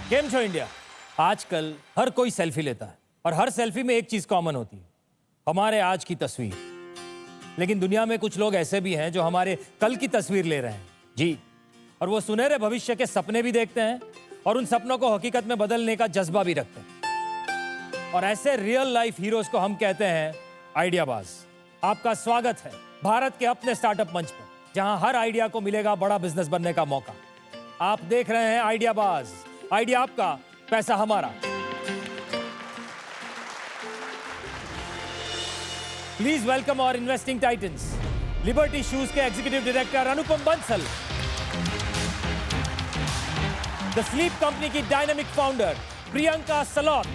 Game show India. आजकल हर कोई selfie लेता है और हर सेल्फी में एक चीज कॉमन होती है, हमारे आज की तस्वीर। लेकिन दुनिया में कुछ लोग ऐसे भी हैं जो हमारे कल की तस्वीर ले रहे हैं जी, और वो सुनहरे भविष्य के सपने भी देखते हैं और उन सपनों को हकीकत में बदलने का जज्बा भी रखते हैं। और ऐसे रियल लाइफ हीरोज को हम कहते हैं आइडियाबाज। आपका स्वागत है भारत के अपने स्टार्टअप मंच पर, जहां हर आइडिया को मिलेगा बड़ा बिजनेस बनने का मौका। आप देख रहे हैं आइडियाबाज, आइडिया आपका, पैसा हमारा। Please welcome our investing titans, Liberty Shoes के एग्जीक्यूटिव डायरेक्टर अनुपम बंसल, द स्लीप कंपनी की dynamic founder Priyanka Salot,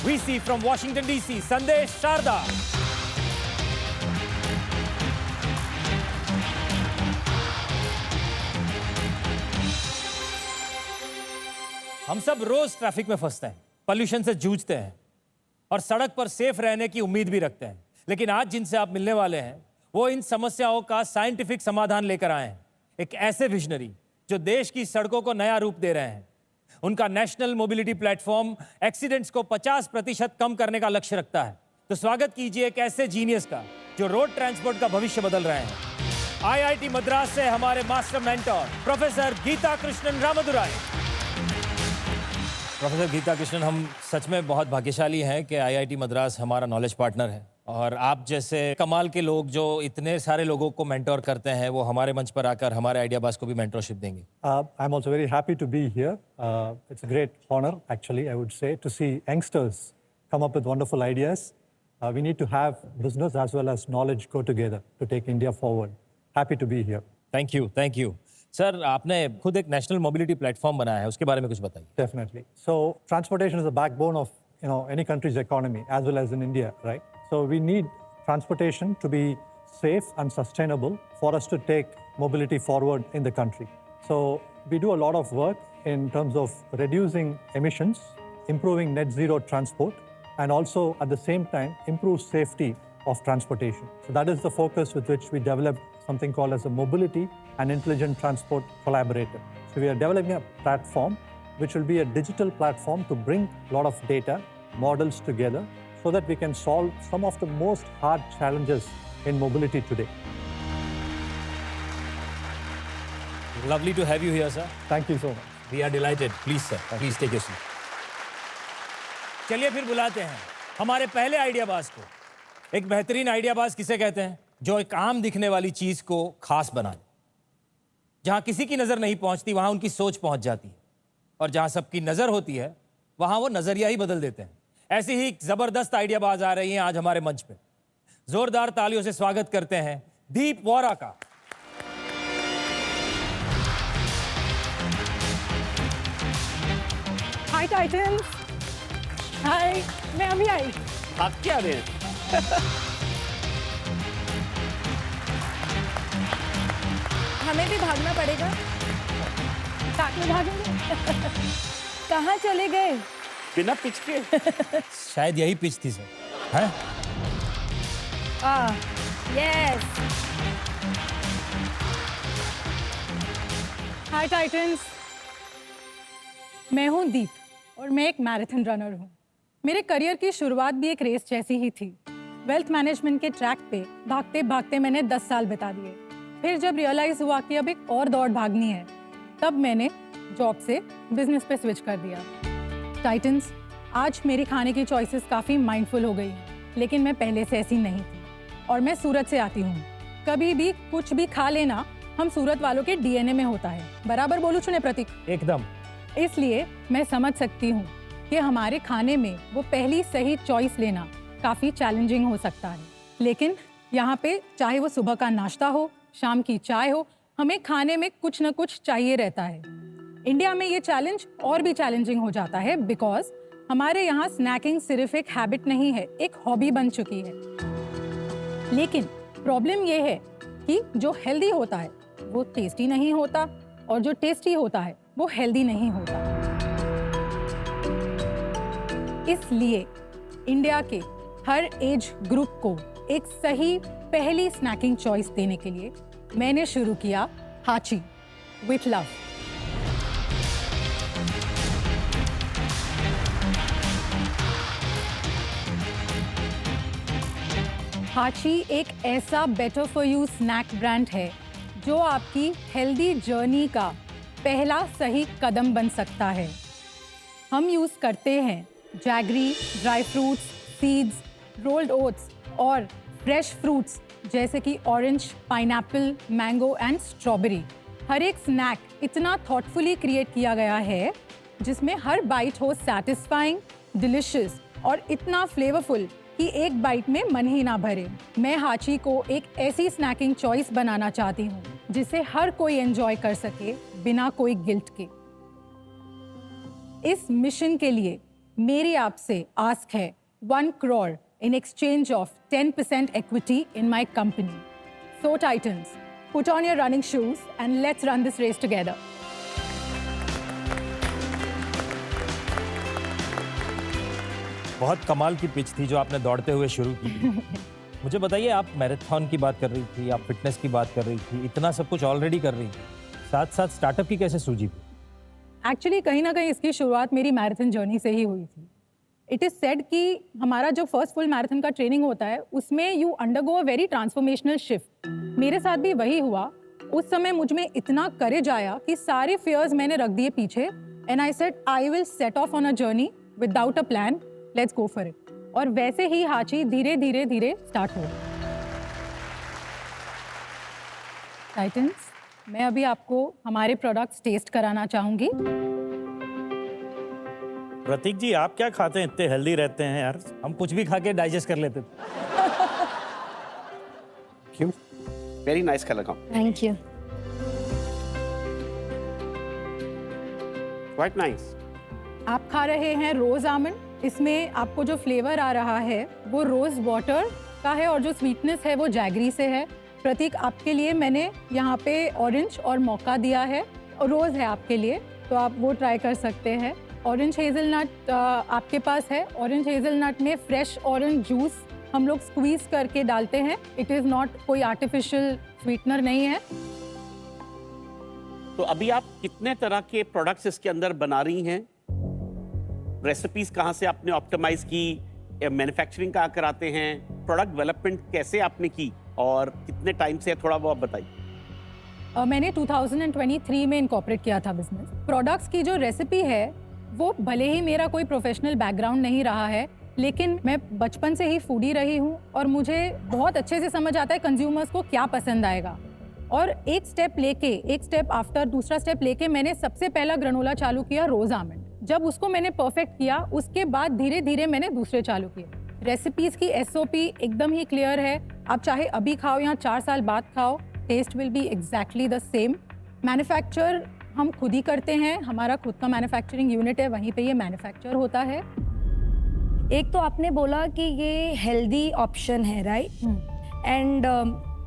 VC from Washington DC Sandesh Sharda, हम सब रोज ट्रैफिक में फंसते हैं, पॉल्यूशन से जूझते हैं और सड़क पर सेफ रहने की उम्मीद भी रखते हैं। लेकिन आज जिनसे आप मिलने वाले हैं वो इन समस्याओं का साइंटिफिक समाधान लेकर आए हैं। एक ऐसे विजनरी जो देश की सड़कों को नया रूप दे रहे हैं। उनका नेशनल मोबिलिटी प्लेटफॉर्म एक्सीडेंट्स को 50% कम करने का लक्ष्य रखता है। तो स्वागत कीजिए एक ऐसे जीनियस का जो रोड ट्रांसपोर्ट का भविष्य बदल रहे हैं। आईआईटी मद्रास से हमारे master mentor professor Geetha Krishnan Ramadorai. Professor Geetha Krishnan, हम सच में बहुत भाग्यशाली हैं कि आईआईटी मद्रास हमारा नॉलेज पार्टनर है और आप जैसे कमाल के लोग जो इतने सारे लोगों को मेंटोर करते हैं वो हमारे मंच पर आकर हमारे आइडियाबाज को भी मेंटरशिप देंगे। I'm also very happy to be here. It's a great honor, actually, I would say, to see youngsters come up with wonderful ideas. We need to have business as well as knowledge go together to take India forward. Happy to be here. Thank you, thank you. Sir, आपने खुद एक national mobility platform बनाया है, उसके बारे में कुछ बताइए। Definitely. So transportation is the backbone of any country's economy as well as in India, right? So we need transportation to be safe and sustainable for us to take mobility forward in the country. So we do a lot of work in terms of reducing emissions, improving net zero transport, and also at the same time improve safety of transportation. So that is the focus with which we developed something called as a mobility and intelligent transport collaborator. So we are developing a platform which will be a digital platform to bring a lot of data, models together so that we can solve some of the most hard challenges in mobility today. Lovely to have you here, sir. Thank you so much. We are delighted. Please, sir. Please take your seat. चलिए फिर बुलाते हैं हमारे पहले आइडियाबाज को। एक बेहतरीन आइडियाबाज किसे कहते हैं? जो एक आम दिखने वाली चीज को खास बना दे। जहां किसी की नजर नहीं पहुंचती वहां उनकी सोच पहुंच जाती है, और जहां सबकी नजर होती है वहां वो नजरिया ही बदल देते हैं। ऐसी ही जबरदस्त आइडियाबाज आ रही हैं आज हमारे मंच पे। जोरदार तालियों से स्वागत करते हैं दीप वोरा का। हाय टाइटन्स। हाय, मैं अभी आई। आप क्या दे? हमें भी भागना पड़ेगा। साथ में भागेंगे। कहाँ चले गए? बिना पिच के। शायद यही पिच थी सर। हैं? यस। हाय टाइटन्स, मैं हूँ दीप और मैं एक मैराथन रनर हूँ। मेरे करियर की शुरुआत भी एक रेस जैसी ही थी। वेल्थ मैनेजमेंट के ट्रैक पे भागते भागते मैंने 10 साल बिता दिए। फिर जब रियलाइज हुआ कि अब एक और दौड़ भागनी है, तब मैंने जॉब से बिजनेस पे स्विच कर दिया। टाइटन्स, आज मेरी खाने की चॉइसेस काफ़ी माइंडफुल हो गई हैं, लेकिन मैं पहले से ऐसी नहीं थी। और मैं सूरत से आती हूँ। कभी भी कुछ भी खा लेना हम सूरत वालों के डीएनए में होता है। बराबर बोलूँ चुने प्रतीक? एकदम। इसलिए मैं समझ सकती हूँ कि हमारे खाने में वो पहली सही चॉइस लेना काफ़ी चैलेंजिंग हो सकता है। लेकिन यहाँ पे चाहे वो सुबह का नाश्ता हो, शाम की चाय हो, हमें खाने में कुछ ना कुछ चाहिए रहता है। इंडिया में ये चैलेंज और भी चैलेंजिंग हो जाता है बिकॉज हमारे यहाँ स्नैकिंग सिर्फ एक हैबिट नहीं है, एक हॉबी बन चुकी है। लेकिन प्रॉब्लम ये है कि जो हेल्दी होता है वो टेस्टी नहीं होता और जो टेस्टी होता है वो हेल्दी नहीं होता। इसलिए इंडिया के हर एज ग्रुप को एक सही पहली स्नैकिंग चॉइस देने के लिए मैंने शुरू किया हाची। with love. हाची एक ऐसा better for you snack brand है जो आपकी हेल्दी जर्नी का पहला सही कदम बन सकता है। हम यूज़ करते हैं jaggery, dry fruits, seeds, rolled oats और फ्रेश फ्रूट्स जैसे कि orange, pineapple, mango and strawberry. हर एक स्नैक इतना थॉटफुली क्रिएट किया गया है जिसमें हर बाइट हो सैटिस्फाइंग, डिलिशियस और इतना फ्लेवरफुल कि एक बाइट में मन ही ना भरे। मैं हाची को एक ऐसी स्नैकिंग चॉइस बनाना चाहती हूँ जिसे हर कोई एंजॉय कर सके बिना कोई गिल्ट के। इस मिशन के लिए मेरी आपसे आस्क है 1 crore in exchange of 10% equity in my company. So Titans, put on your running shoes and let's run this race together. बहुत कमाल की पिच थी जो आपने दौड़ते हुए शुरू की। मुझे बताइए, आप मैराथन की बात कर रही थी, आप फिटनेस की बात कर रही थी, इतना सब कुछ ऑलरेडी कर रही थी, साथ साथ स्टार्टअप की कैसे सूझी? एक्चुअली कहीं ना कहीं इसकी शुरुआत मेरी मैराथन जर्नी से ही हुई थी। इट इज़ सेड कि हमारा जो फर्स्ट फुल मैराथन का ट्रेनिंग होता है उसमें you undergo a very transformational shift. मेरे साथ भी वही हुआ। उस समय मुझ में इतना करेज आया कि सारे फियर्स मैंने रख दिए पीछे and I said I will set of on a journey without a plan, let's go for it. और वैसे ही हाची धीरे धीरे धीरे स्टार्ट हो। टाइटन्स, मैं अभी आपको हमारे प्रोडक्ट्स टेस्ट कराना चाहूंगी। प्रतीक जी, आप क्या खाते हैं, इतने हेल्दी रहते हैं यार? हम कुछ भी खा के डाइजेस्ट कर लेते थे। Cute. Very nice color comp. Thank you. Quite nice. आप खा रहे हैं रोज आमंड। इसमें आपको जो फ्लेवर आ रहा है वो रोज वाटर का है और जो स्वीटनेस है वो जैगरी से है। प्रतीक, आपके लिए मैंने यहाँ पे ऑरेंज और मौका दिया है और रोज है आपके लिए, तो आप वो ट्राई कर सकते हैं। ऑरेंज हेज़लनट आपके पास है। ऑरेंज हेज़लनट में फ्रेश ऑरेंज जूस हम लोग स्क्वीज करके डालते हैं। इट इज़ नॉट कोई आर्टिफिशियल स्वीटनर नहीं है। तो अभी आप कितने तरह के प्रोडक्ट्स इसके अंदर बना रही हैं? रेसिपीज कहाँ से आपने ऑप्टिमाइज की? मैन्युफैक्चरिंग कहाँ कराते हैं? प्रोडक्ट डेवलपमेंट कैसे आपने की और कितने टाइम से, थोड़ा वो आप बताइए। मैंने 2023 में इनकॉर्पोरेट किया था बिजनेस। प्रोडक्ट्स की जो रेसिपी है वो भले ही मेरा कोई प्रोफेशनल बैकग्राउंड नहीं रहा है, लेकिन मैं बचपन से ही फूडी रही हूँ और मुझे बहुत अच्छे से समझ आता है कंज्यूमर्स को क्या पसंद आएगा। और एक स्टेप आफ्टर दूसरा स्टेप लेके मैंने सबसे पहला ग्रेनोला चालू किया रोज आमंड। जब उसको मैंने परफेक्ट किया उसके बाद धीरे धीरे मैंने दूसरे चालू किए। रेसिपीज की SOP एकदम ही क्लियर है। आप चाहे अभी खाओ या 4 साल बाद खाओ, taste will be exactly the same. Manufacture हम खुद ही करते हैं। हमारा खुद का मैन्युफैक्चरिंग यूनिट है, वहीं पे ये मैन्युफैक्चर होता है। एक तो आपने बोला कि ये हेल्दी ऑप्शन है, राइट? एंड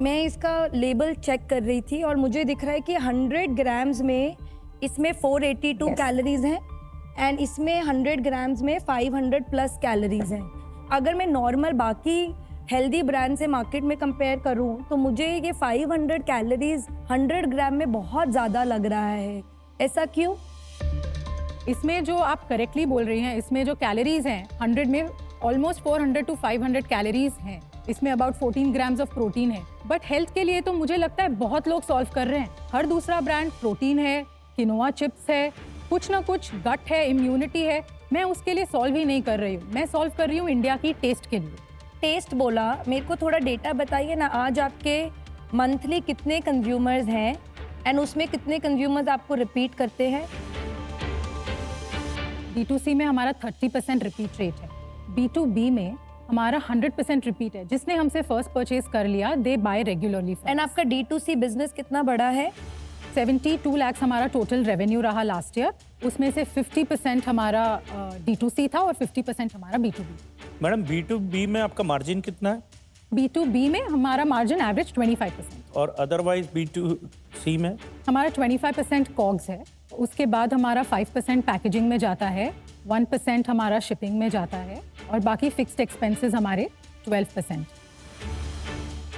मैं इसका लेबल चेक कर रही थी और मुझे दिख रहा है कि 100 ग्राम्स में इसमें 482 कैलोरीज हैं एंड इसमें 100 ग्राम्स में 500 प्लस कैलोरीज हैं। अगर मैं नॉर्मल बाकी हेल्दी ब्रांड से मार्केट में कंपेयर करूं तो मुझे ये 500 कैलोरीज 100 ग्राम में बहुत ज़्यादा लग रहा है। ऐसा क्यों? इसमें जो आप करेक्टली बोल रही हैं, इसमें जो कैलोरीज हैं 100 में ऑलमोस्ट 400 to 500 कैलोरीज हैं। इसमें अबाउट 14 ग्राम्स ऑफ प्रोटीन है। बट हेल्थ के लिए तो मुझे लगता है बहुत लोग सॉल्व कर रहे हैं। हर दूसरा ब्रांड प्रोटीन है, किनोआ चिप्स है, कुछ ना कुछ गट है, इम्यूनिटी है। मैं उसके लिए सॉल्व ही नहीं कर रही हूँ। मैं सॉल्व कर रही हूँ इंडिया की टेस्ट के लिए। टेस्ट बोला, मेरे को थोड़ा डेटा बताइए ना। आज आपके मंथली कितने कंज्यूमर्स हैं एंड उसमें कितने कंज्यूमर्स आपको रिपीट करते हैं? B2C में हमारा 30% रिपीट रेट है। B2B में हमारा 100% रिपीट है। जिसने हमसे फर्स्ट परचेज कर लिया, दे बाय रेगुलरली। एंड आपका D2C बिजनेस कितना बड़ा है? 72 लाख हमारा टोटल रेवेन्यू रहा लास्ट ईयर। उसमें से 50% हमारा D2C था और 50% हमारा B2B। मैडम, B2B में आपका मार्जिन कितना है? B2B में हमारा मार्जिन एवरेज 25%। और अदरवाइज B2C में? हमारा 25% कॉग्स है। उसके बाद हमारा 5% पैकेजिंग में जाता है, 1% हमारा शिपिंग में जाता है और बाकी फिक्स्ड एक्सपेंसेस हमारे 12%।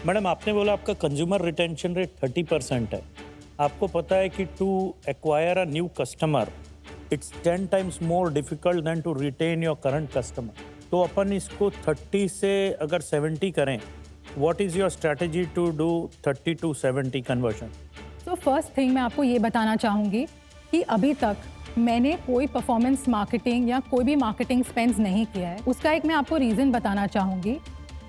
मैडम, आपने बोला आपका कंज्यूमर रिटेंशन रेट 30% है, आपको पता है कि to acquire a new customer it's 10 times more difficult than to retain your current customer. तो अपन इसको 30 से अगर 70 करें, what is your strategy to do 30 to 70 conversion? तो फर्स्ट थिंग मैं आपको ये बताना चाहूँगी कि अभी तक मैंने कोई परफॉर्मेंस मार्केटिंग या कोई भी मार्केटिंग स्पेंड्स नहीं किया है। उसका एक मैं आपको रीज़न बताना चाहूँगी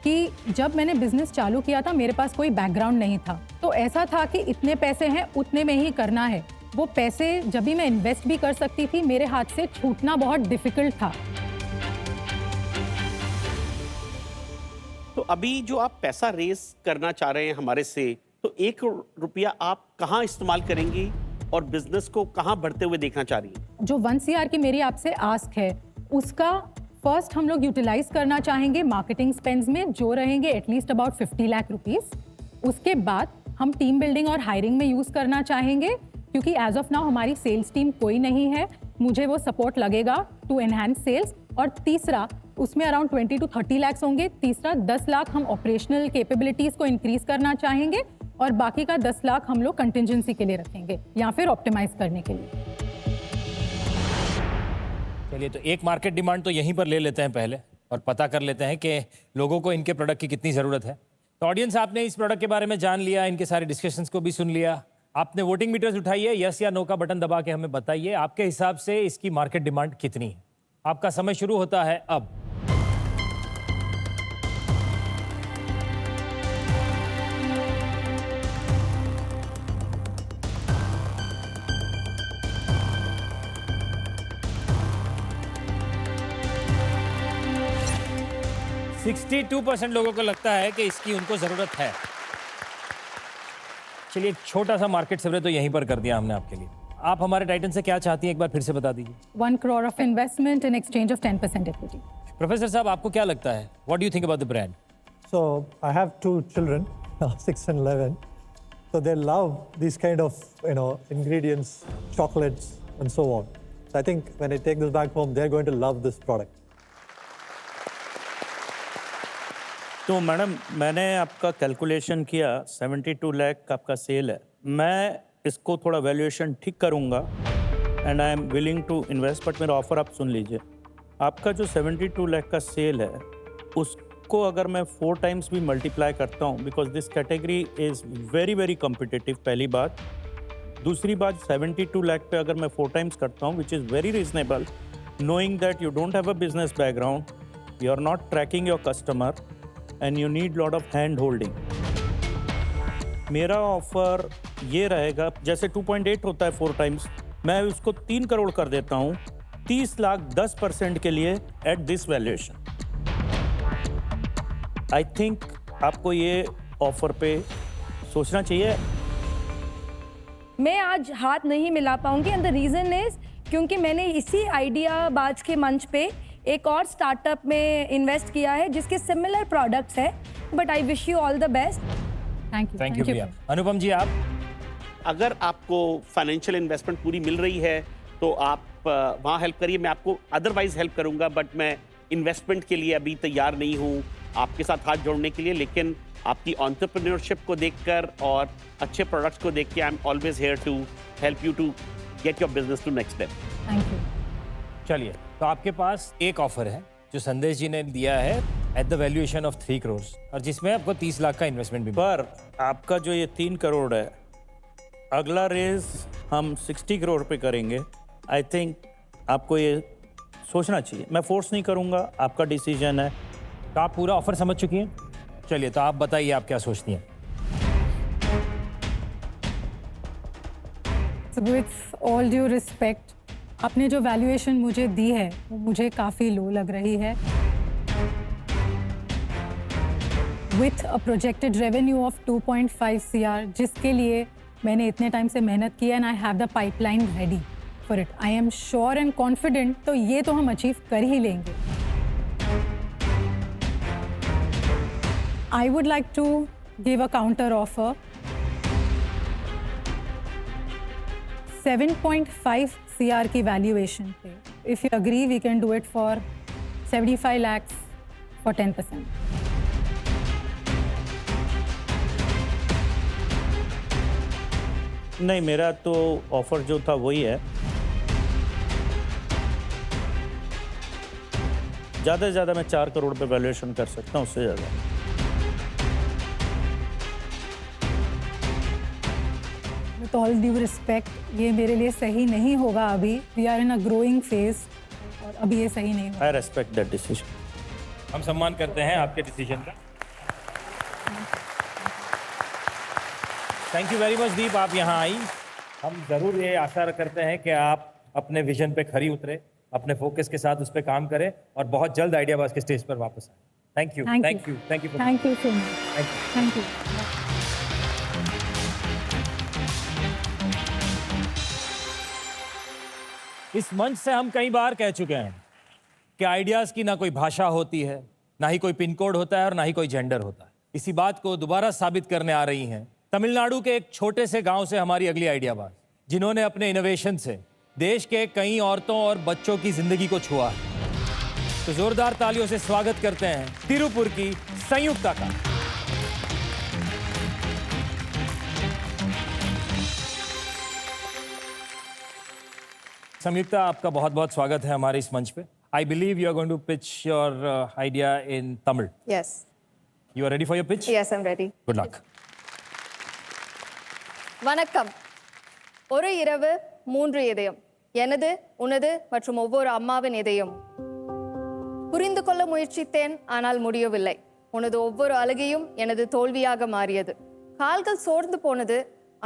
कि जब मैंने बिजनेस चालू किया था मेरे पास कोई बैकग्राउंड नहीं था, तो ऐसा था कि इतने पैसे हैं उतने में ही करना है। वो पैसे जब भी मैं इन्वेस्ट भी कर सकती थी, मेरे हाथ से छूटना बहुत डिफिकल्ट था। तो अभी जो आप पैसा रेस करना चाह रहे हैं हमारे से, तो 1 रुपया आप कहाँ इस्तेमाल करेंगी और बिजनेस को कहाँ बढ़ते हुए देखना चाह रही हैं? जो 1 CR की मेरी आपसे आस्क है, उसका फर्स्ट हम लोग यूटिलाइज करना चाहेंगे मार्केटिंग स्पेंड्स में, जो रहेंगे एटलीस्ट अबाउट 50 लाख रुपीस। उसके बाद हम टीम बिल्डिंग और हायरिंग में यूज़ करना चाहेंगे, क्योंकि एज ऑफ नाउ हमारी सेल्स टीम कोई नहीं है, मुझे वो सपोर्ट लगेगा टू एनहांस सेल्स। और तीसरा, उसमें अराउंड 20 to 30 लाख होंगे। तीसरा 10 लाख हम ऑपरेशनल कैपेबिलिटीज़ को इंक्रीज करना चाहेंगे और बाकी का 10 लाख हम लोग कंटिजेंसी के लिए रखेंगे या फिर ऑप्टिमाइज करने के लिए। चलिए, तो एक मार्केट डिमांड तो यहीं पर ले लेते हैं पहले और पता कर लेते हैं कि लोगों को इनके प्रोडक्ट की कितनी ज़रूरत है। तो ऑडियंस, आपने इस प्रोडक्ट के बारे में जान लिया, इनके सारे डिस्कशंस को भी सुन लिया। आपने वोटिंग मीटर्स उठाइए, यस या नो का बटन दबा के हमें बताइए आपके हिसाब से इसकी मार्केट डिमांड कितनी है। आपका समय शुरू होता है अब। है 62% लोगों को लगता है कि इसकी उनको जरूरत है। चलिए, एक छोटा सा मार्केट सर्वे तो यहीं पर कर दिया हमने आपके लिए। आप हमारे टाइटन से क्या चाहती हैं, एक बार फिर से बता दीजिए। 1 crore of investment in exchange of 10% equity. Professor साहब, आपको क्या लगता है, what do you think about the brand? So I have 2 children, 6 and 11. So they love these kind of, ingredients, chocolates, and so on. So I think when I take this back home, they're going to love this product. तो madam, मैंने आपका calculation किया, 72 लाख का आपका cell है। मैं इसको थोड़ा वैल्यूएशन ठीक करूंगा and I am willing to invest, but मेरा ऑफर आप सुन लीजिए। आपका जो 72 लाख का सेल है, उसको अगर मैं 4 times भी मल्टीप्लाई करता हूँ, because this category is very very competitive, पहली बात। दूसरी बात, 72 लाख पे अगर मैं 4 times करता हूँ, which is very reasonable, knowing that you don't have a business background, you are not tracking your customer, and you need lot of hand holding. मेरा ऑफर ये रहेगा, जैसे 2.8 होता है 4 times, मैं उसको 3 करोड़ कर देता हूँ 30 लाख 10% के लिए at this valuation. I think आपको ये ऑफर पे सोचना चाहिए। मैं आज हाथ नहीं मिला पाऊंगी एंड द रीज़न इज क्योंकि मैंने इसी आइडिया बाज के मंच पे एक और स्टार्टअप में इन्वेस्ट किया है जिसके सिमिलर प्रोडक्ट्स है। But I wish you all the best. Thank you भैया। अनुपम जी, आप? अगर आपको फाइनेंशियल इन्वेस्टमेंट पूरी मिल रही है तो आप वहाँ हेल्प करिए, मैं आपको अदरवाइज हेल्प करूँगा, बट मैं इन्वेस्टमेंट के लिए अभी तैयार नहीं हूँ आपके साथ हाथ जोड़ने के लिए। लेकिन आपकी एंटरप्रेन्योरशिप को देखकर और अच्छे प्रोडक्ट्स को देख के I am always here to help you to get your business to next level. Thank you. चलिए, तो आपके पास एक ऑफर है जो संदेश जी ने दिया है at the valuation of 3 crore और जिसमें आपको 30 लाख का इन्वेस्टमेंट भी पर आपका जो ये 3 करोड़ है, अगला रेज हम 60 करोड़ पे करेंगे। आई थिंक आपको ये सोचना चाहिए। मैं फोर्स नहीं करूँगा, आपका डिसीजन है। तो आप पूरा ऑफर समझ चुकी हैं। चलिए, तो आप बताइए आप क्या सोचती हैं। विथ ऑल ड्यू रिस्पेक्ट, आपने जो वैल्यूएशन मुझे दी है वो मुझे काफ़ी लो लग रही है। With a projected revenue of 2.5 CR, जिसके लिए मैंने इतने टाइम से मेहनत की and I have the pipeline ready for it. I am sure and confident, तो ये तो हम अचीव कर ही लेंगे। I would like to give a counter offer. 7.5 CR की valuation पे, if you agree, we can do it for 75 lakhs for 10%. नहीं, मेरा तो ऑफर जो था वही है। ज़्यादा से ज़्यादा मैं 4 करोड़ पे वैल्यूएशन कर सकता हूँ, उससे ज़्यादा। विथ ऑल ड्यू रिस्पेक्ट, ये मेरे लिए सही नहीं होगा अभी। We are in a growing phase और अभी ये सही नहीं होगा। I respect that decision. हम सम्मान करते हैं आपके डिसीजन का। Thank you very much Deep, आप यहाँ आई। हम ज़रूर ये आशा करते हैं कि आप अपने विजन पे खरी उतरे, अपने फोकस के साथ उस पर काम करें और बहुत जल्द आइडियाबाज के स्टेज पर वापस आए। Thank you, thank you, thank you, thank you so much, thank you. Thank you. इस मंच से हम कई बार कह चुके हैं कि आइडियाज़ की ना कोई भाषा होती है, ना ही कोई पिन कोड होता है और ना ही कोई जेंडर होता है। इसी बात को दोबारा साबित करने आ रही हैं तमिलनाडु के एक छोटे से गांव से हमारी अगली आइडियाबाज, जिन्होंने अपने इनोवेशन से देश के कई औरतों और बच्चों की जिंदगी को छुआ है। तो जोरदार तालियों से स्वागत करते हैं तिरुपुर की संयुक्ता का। संयुक्ता, आपका बहुत बहुत स्वागत है हमारे इस मंच पे। I believe you are going to pitch your idea in Tamil. Yes. You are ready for your pitch? Yes, I'm ready. Good luck. வணக்கம். ஒரு இரவு 3 இதயம், எனது, உனது மற்றும் ஒவ்வொரு அம்மாவின் இதயம். புரிந்து கொள்ள முயற்சித்தேன், ஆனால் முடியவில்லை. உனது ஒவ்வொரு அழுகையும் எனது தோல்வியாக மாறியது. கால்கள் சோர்ந்து போனது,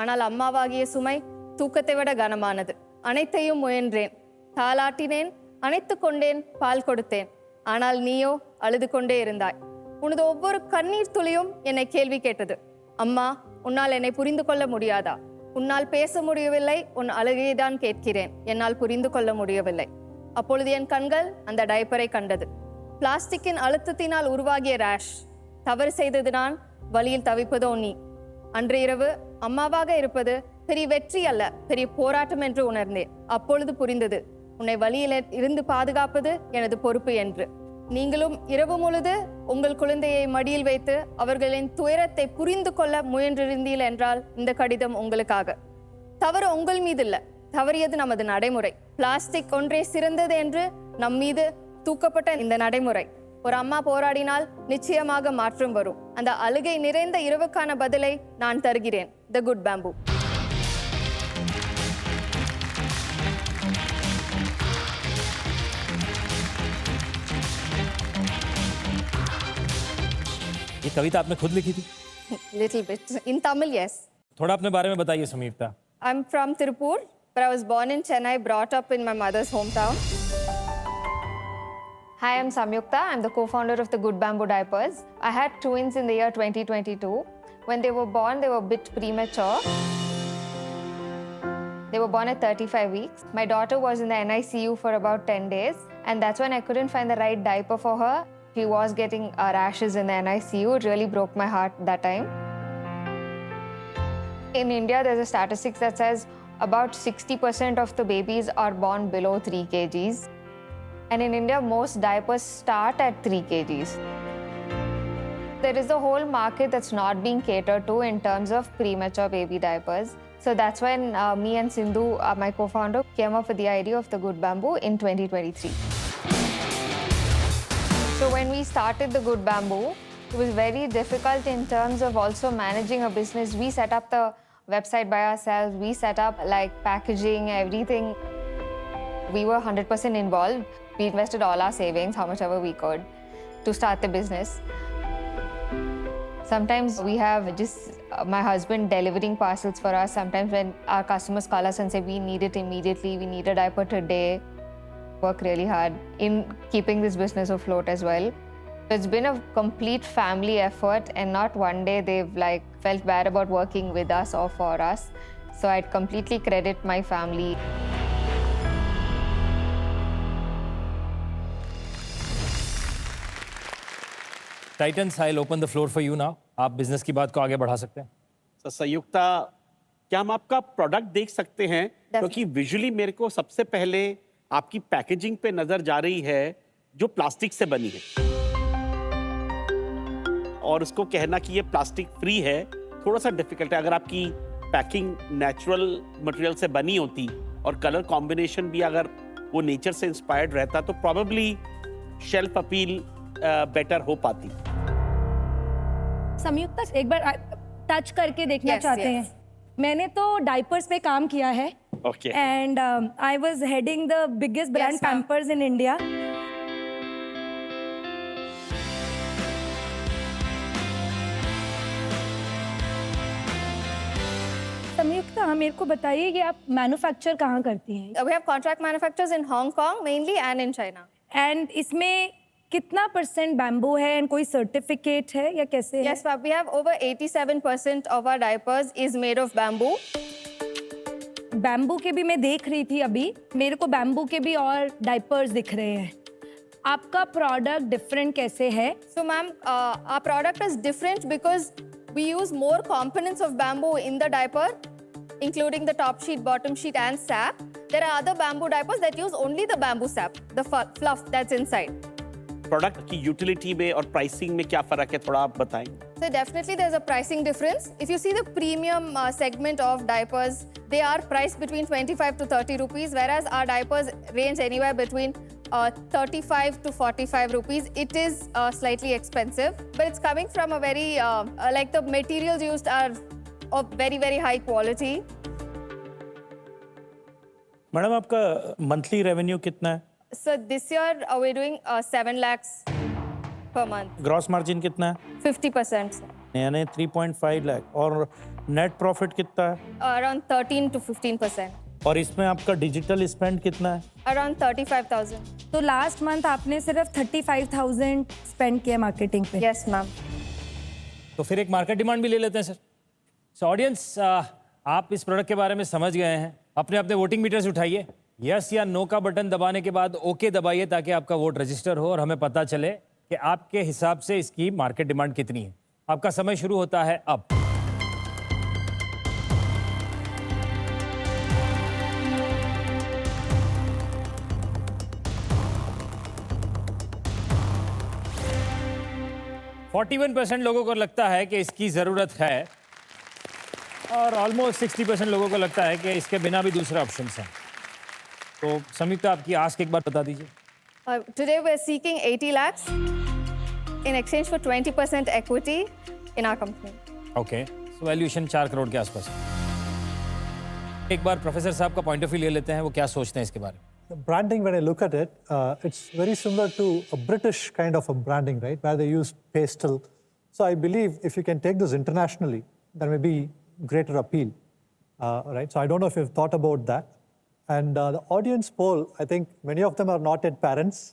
ஆனால் அம்மாவாகிய சுமை தூக்கத்தை விட கனமானது. அனைத்தையும் முயன்றேன், தாளாட்டினேன், அணைத்துக் கொண்டேன், பால் கொடுத்தேன். ஆனால் நீயோ அழுது கொண்டே இருந்தாய். உனது ஒவ்வொரு கண்ணீர் துளியும் என்னை கேள்வி கேட்டது. அம்மா, உன்னால் என்னை புரிந்து கொள்ள முடியாதா? உன்னால் பேச முடியவில்லை, உன் அழுகையை தான் கேட்கிறேன், என்னால் புரிந்து கொள்ள முடியவில்லை. அப்பொழுது என் கண்கள் அந்த டைப்பரை கண்டது. பிளாஸ்டிக்கின் அழுத்தத்தினால் உருவாகிய ரேஷ். தவறு செய்தது நான், வழியில் தவிப்பதோ நீ. அன்று இரவு அம்மாவாக இருப்பது பெரிய வெற்றி அல்ல, பெரிய போராட்டம் என்று உணர்ந்தேன். அப்பொழுது புரிந்தது, உன்னை வழியில் இருந்து பாதுகாப்பது எனது பொறுப்பு என்று. நீங்களும் இரவு முழுது உங்கள் குழந்தையை மடியில் வைத்து அவர்களின் துயரத்தை புரிந்து கொள்ள முயன்றிருந்தீர்கள் என்றால் இந்த கடிதம் உங்களுக்காக. தவறு உங்கள் மீது இல்ல, தவறியது நமது நடைமுறை. பிளாஸ்டிக் ஒன்றே சிறந்தது என்று நம் மீது தூக்கப்பட்ட இந்த நடைமுறை. ஒரு அம்மா போராடினால் நிச்சயமாக மாற்றம் வரும். அந்த அழுகை நிறைந்த இரவுக்கான பதிலை நான் தருகிறேன். The good bamboo. ये कविता आपने खुद लिखी थी? Little bit. In Tamil, yes. थोड़ा अपने बारे में बताइए संयुक्ता। I'm from Tirupur, but I was born in Chennai, brought up in my mother's hometown. Hi, I'm Samyukta. I'm the co-founder of the Good Bamboo Diapers. I had twins in the year 2022. When they were born, they were a bit premature. They were born at 35 weeks. My daughter was in the NICU for about 10 days, and that's when I couldn't find the right diaper for her. She was getting rashes in the NICU. It really broke my heart that time. In India, there's a statistics that says about 60% of the babies are born below 3 kgs. And in India, most diapers start at 3 kgs. There is a whole market that's not being catered to in terms of premature baby diapers. So that's when me and Sindhu, my co-founder, came up with the idea of the Good Bamboo in 2023. So when we started the Good Bamboo, it was very difficult in terms of also managing a business. We set up the website by ourselves. We set up like packaging, everything. We were 100% involved. We invested all our savings, how much ever we could, to start the business. Sometimes we have just my husband delivering parcels for us. Sometimes when our customers call us and say, we need it immediately, we need a diaper today. Work really hard in keeping this business afloat as well. It's been a complete family effort, and not one day they've like felt bad about working with us or for us. So I'd completely credit my family. Titans, I open the floor for you now. आप business की बात को आगे बढ़ा सकते हैं। तो संयुक्ता, क्या हम आपका प्रोडक्ट देख सकते हैं? क्योंकि विजुअली मेरे को सबसे पहले आपकी पैकेजिंग पे नजर जा रही है जो प्लास्टिक से बनी है, और उसको कहना कि ये प्लास्टिक फ्री है थोड़ा सा डिफिकल्ट है। अगर आपकी पैकिंग नेचुरल मटेरियल से बनी होती और कलर कॉम्बिनेशन भी अगर वो नेचर से इंस्पायर्ड रहता तो प्रॉबेबली शेल्फ अपील बेटर हो पाती। संयुक्त एक बार टच करके देखना Yes, चाहते yes. हैं। मैंने तो डाइपर्स पे काम किया है Okay. And I was heading the biggest brand Yes, ma'am. Pampers in India. Sanyukta, मेरे को बताइए कि आप मैन्युफैक्चर कहाँ करती हैं We have contract manufacturers in Hong Kong mainly and in China. And इसमें कितना % बैम्बू है एंड कोई सर्टिफिकेट है या कैसे है? Yes, ma'am. We have over 87% of our diapers is made of bamboo. Bamboo के भी मैं देख रही थी अभी, मेरे को बैम्बू के भी और डाइपर्स दिख रहे हैं। आपका प्रोडक्ट डिफरेंट कैसे है? So, ma'am, our product is different because we use more components of bamboo in the diaper, including the top sheet, bottom sheet, and sap. There are other bamboo diapers that use only the bamboo sap, the fluff that's inside. Product की utility में और pricing में क्या फर्क है, थोड़ा आप बताएं। So definitely there's a pricing difference. If you see the premium segment of diapers, they are priced between 25 to 30 rupees, whereas our diapers range anywhere between 35 to 45 rupees. It is slightly expensive, but it's coming from a very, like the materials used are of very, very high quality. Madam आपका monthly revenue कितना है? So this year we're doing 7 lakhs per month, gross margin कितना है? 50%, यानी 3.5 लाख। और net profit कितना है? around 13 to 15%, और इसमें आपका डिजिटल स्पेंड कितना है? around 35,000. तो लास्ट मंथ आपने सिर्फ 35,000 स्पेंड किया मार्केटिंग पे। Yes, ma'am. तो फिर एक मार्केट डिमांड भी ले लेते हैं सर। सो ऑडियंस, आप इस प्रोडक्ट के बारे में समझ गए हैं। अपने अपने वोटिंग मीटर्स उठाइए, यस या नो का बटन दबाने के बाद ओके दबाइए ताकि आपका वोट रजिस्टर हो और हमें पता चले कि आपके हिसाब से इसकी मार्केट डिमांड कितनी है। आपका समय शुरू होता है अब। %41 लोगों को लगता है कि इसकी ज़रूरत है और ऑलमोस्ट 60% लोगों को लगता है कि इसके बिना भी दूसरे ऑप्शंस हैं। तो संयुक्ता, आपकी आस्क एक बार बता दीजिए। Today we're seeking 80 lakhs in exchange for 20% equity in our company. Okay, so valuation 4 crore के आसपास है। एक बार प्रोफेसर साहब का पॉइंट ऑफ व्यू ले लेते हैं, वो क्या सोचते हैं इसके बारे में। The branding, when I look at it, it's very similar to a British kind of a branding, right? Where they use pastel. So I believe if you can take this internationally, there may be greater appeal, right? So I don't know if you've thought about that. And the audience poll, I think many of them are not yet parents,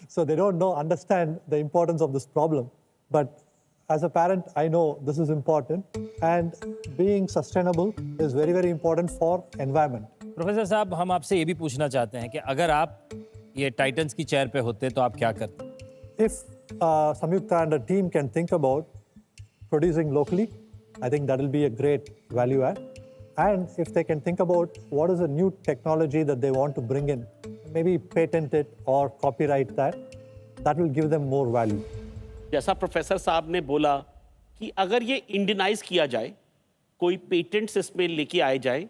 so they don't understand the importance of this problem. But as a parent, I know this is important, and being sustainable is very, very important for environment. Professor साहब, हम आपसे ये भी पूछना चाहते हैं कि अगर आप ये टाइटन्स की चेयर पे होते तो आप क्या करते? If Samyukta and the team can think about producing locally, I think that will be a great value add. And if they can think about what is a new technology that they want to bring in, maybe patent it or copyright that, that will give them more value. जैसा professor साहब ने बोला कि अगर ये Indianise किया जाए, कोई पेटेंट्स इसमें लेके आए जाए,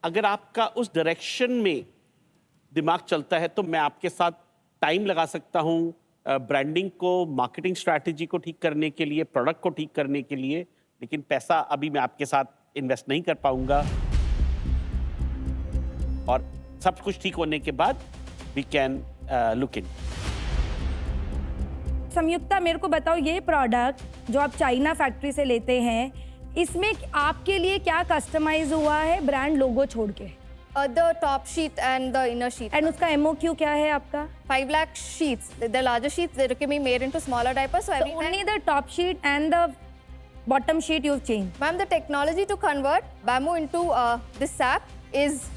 अगर आपका उस डायरेक्शन में दिमाग चलता है तो मैं आपके साथ टाइम लगा सकता हूँ ब्रांडिंग को, मार्केटिंग स्ट्रैटेजी को ठीक करने के लिए, प्रोडक्ट को ठीक करने के लिए, लेकिन पैसा अभी मैं आपके साथ इन्वेस्ट नहीं कर पाऊंगा। और सब कुछ ठीक होने के बाद वी कैन लुक इन। संयुक्ता, मेरे को बताओ, ये प्रोडक्ट जो आप चाइना फैक्ट्री से लेते हैं, इसमें आपके लिए क्या कस्टमाइज हुआ है ब्रांड लोगो छोड़ के? The top sheet and the inner sheet. And उसका MOQ क्या है आपका? 5 lakh sheets. The larger sheets, they can be made into smaller diapers. So every Only time, the top sheet and the bottom sheet you've changed. ma'am, the technology to convert bamboo into this sap is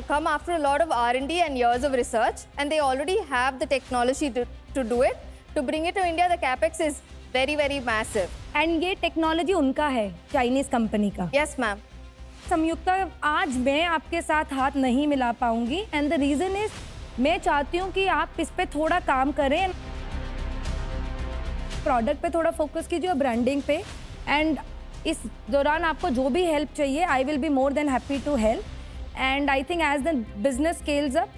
come after a lot of R&D and years of research, and they already have the technology to do it. To bring it to India, the capex is very, very massive. And ये technology उनका है, Chinese company का। Yes, ma'am. संयुक्ता, आज मैं आपके साथ हाथ नहीं मिला पाऊंगी, एंड द रीजन इज मैं चाहती हूँ कि आप इस पे थोड़ा काम करें, प्रोडक्ट पे थोड़ा फोकस कीजिए और ब्रांडिंग पे। एंड इस दौरान आपको जो भी हेल्प चाहिए, I will be more than happy to help. And I think as the business scales up,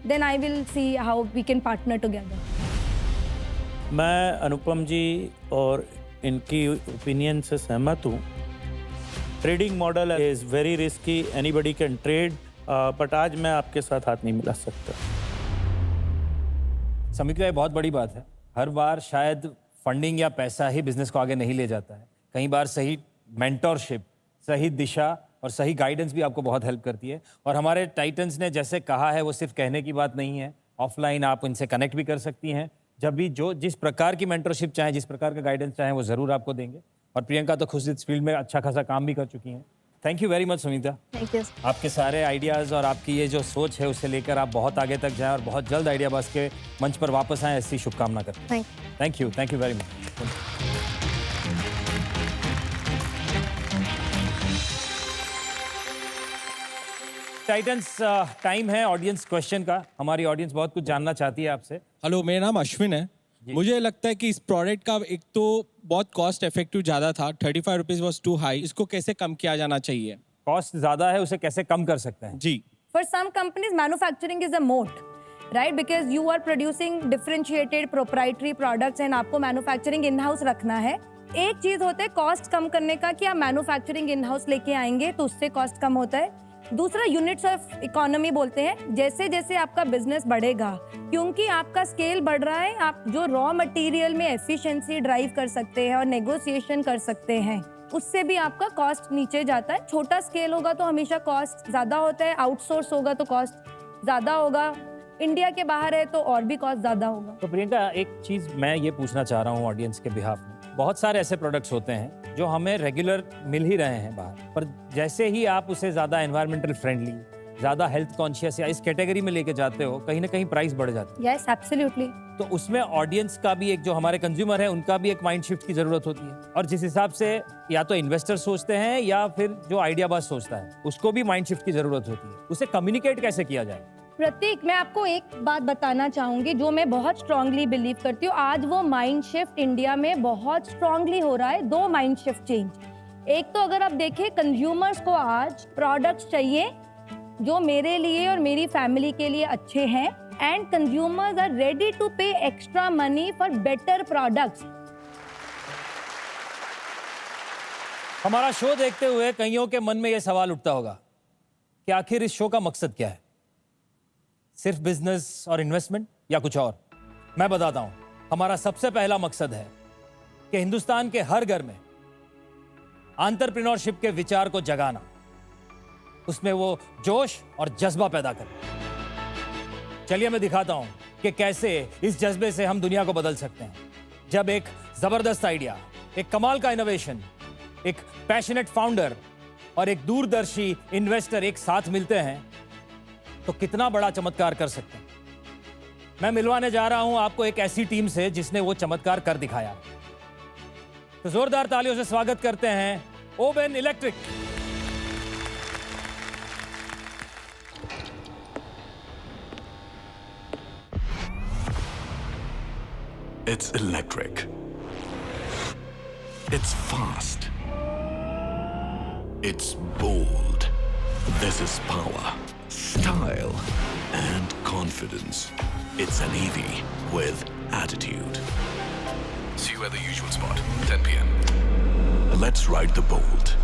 then I will see how we can partner together. मैं अनुपम जी और इनकी ओपिनियन से सहमत हूँ. Trading model is very risky, anybody can trade, but आज मैं आपके साथ हाथ नहीं मिला सकता. समीक्षा, ये बहुत बड़ी बात है. हर बार शायद फंडिंग या पैसा ही बिजनेस को आगे नहीं ले जाता है. कई बार सही मेंटरशिप, सही दिशा और सही गाइडेंस भी आपको बहुत हेल्प करती है. और हमारे टाइटन्स ने जैसे कहा है, वो सिर्फ कहने की बात नहीं है. ऑफलाइन आप इनसे कनेक्ट भी कर सकती हैं. जब भी जो जिस प्रकार की मेंटरशिप चाहें, जिस प्रकार का गाइडेंस चाहें, वो ज़रूर आपको देंगे. और प्रियंका तो खुद इस फील्ड में अच्छा खासा काम भी कर चुकी हैं. Thank you very much Sumita. Thank you. आपके सारे आइडियाज़ और आपकी ये जो सोच है, उससे लेकर आप बहुत आगे तक जाएं और बहुत जल्द आइडिया बस के मंच पर वापस आएं, ऐसी शुभकामना करते हैं. Thank you very much. Titans, time है ऑडियंस क्वेश्चन का. हमारी ऑडियंस बहुत कुछ जानना चाहती है आपसे. हेलो, मेरा नाम अश्विन है. मुझे लगता है कि इस प्रोडक्ट का एक तो बहुत कॉस्ट इफेक्टिव ज़्यादा था, 35 रुपीज़ वॉज टू हाई. इसको कैसे कम किया जाना चाहिए? कॉस्ट ज़्यादा है, उसे कैसे कम कर सकते हैं? जी. For some companies, manufacturing is a moat, right? Because you are producing differentiated proprietary products and आपको manufacturing in-house रखना है. एक चीज होता है कॉस्ट कम करने का कि आप मैन्युफैक्चरिंग इन-हाउस लेके आएंगे तो उससे कॉस्ट कम होता है. दूसरा यूनिट्स ऑफ इकोनॉमी बोलते हैं. जैसे जैसे आपका बिजनेस बढ़ेगा, क्योंकि आपका स्केल बढ़ रहा है, आप जो रॉ मटेरियल में एफिशिएंसी ड्राइव कर सकते हैं और नेगोशिएशन कर सकते हैं, उससे भी आपका कॉस्ट नीचे जाता है. छोटा स्केल होगा तो हमेशा कॉस्ट ज्यादा होता है, आउटसोर्स होगा तो कॉस्ट ज्यादा होगा, इंडिया के बाहर है तो और भी कॉस्ट ज्यादा होगा. तो प्रियंका, एक चीज मैं ये पूछना चाह रहा हूँ ऑडियंस के बिहाफ में. बहुत सारे ऐसे प्रोडक्ट्स होते हैं जो हमें रेगुलर मिल ही रहे हैं बाहर, पर जैसे ही आप उसे ज़्यादा एनवायरमेंटल फ्रेंडली, ज़्यादा हेल्थ कॉन्शियस या इस कैटेगरी में लेके जाते हो, कहीं ना कहीं प्राइस बढ़ जाती है. Yes, absolutely. तो उसमें ऑडियंस का भी एक, जो हमारे कंज्यूमर है, उनका भी एक माइंड शिफ्ट की ज़रूरत होती है. और जिस हिसाब से या तो इन्वेस्टर सोचते हैं या फिर जो आइडिया बाज सोचता है, उसको भी माइंड शिफ्ट की ज़रूरत होती है. उसे कम्युनिकेट कैसे किया जाए? प्रतीक, मैं आपको एक बात बताना चाहूंगी जो मैं बहुत स्ट्रांगली बिलीव करती हूँ. आज वो माइंड शिफ्ट इंडिया में बहुत स्ट्रांगली हो रहा है. दो माइंड शिफ्ट चेंज. एक तो अगर आप देखें, कंज्यूमर्स को आज प्रोडक्ट्स चाहिए जो मेरे लिए और मेरी फैमिली के लिए अच्छे हैं, and consumers are ready to pay extra money for better products. हमारा शो देखते हुए कईयों के मन में ये सवाल उठता होगा कि आखिर इस शो का मकसद क्या है? सिर्फ बिजनेस और इन्वेस्टमेंट या कुछ और? मैं बताता हूं. हमारा सबसे पहला मकसद है कि हिंदुस्तान के हर घर में एंटरप्रेन्योरशिप के विचार को जगाना, उसमें वो जोश और जज्बा पैदा करना. चलिए मैं दिखाता हूं कि कैसे इस जज्बे से हम दुनिया को बदल सकते हैं. जब एक जबरदस्त आइडिया, एक कमाल का इनोवेशन, एक पैशनेट फाउंडर और एक दूरदर्शी इन्वेस्टर एक साथ मिलते हैं तो कितना बड़ा चमत्कार कर सकते हैं. मैं मिलवाने जा रहा हूं आपको एक ऐसी टीम से जिसने वो चमत्कार कर दिखाया. तो जोरदार तालियों से स्वागत करते हैं Oben electric. It's electric. It's fast. It's bold. This is power, style, and confidence. It's an EV with attitude. See you at the usual spot, 10 p.m. Let's ride the Bolt.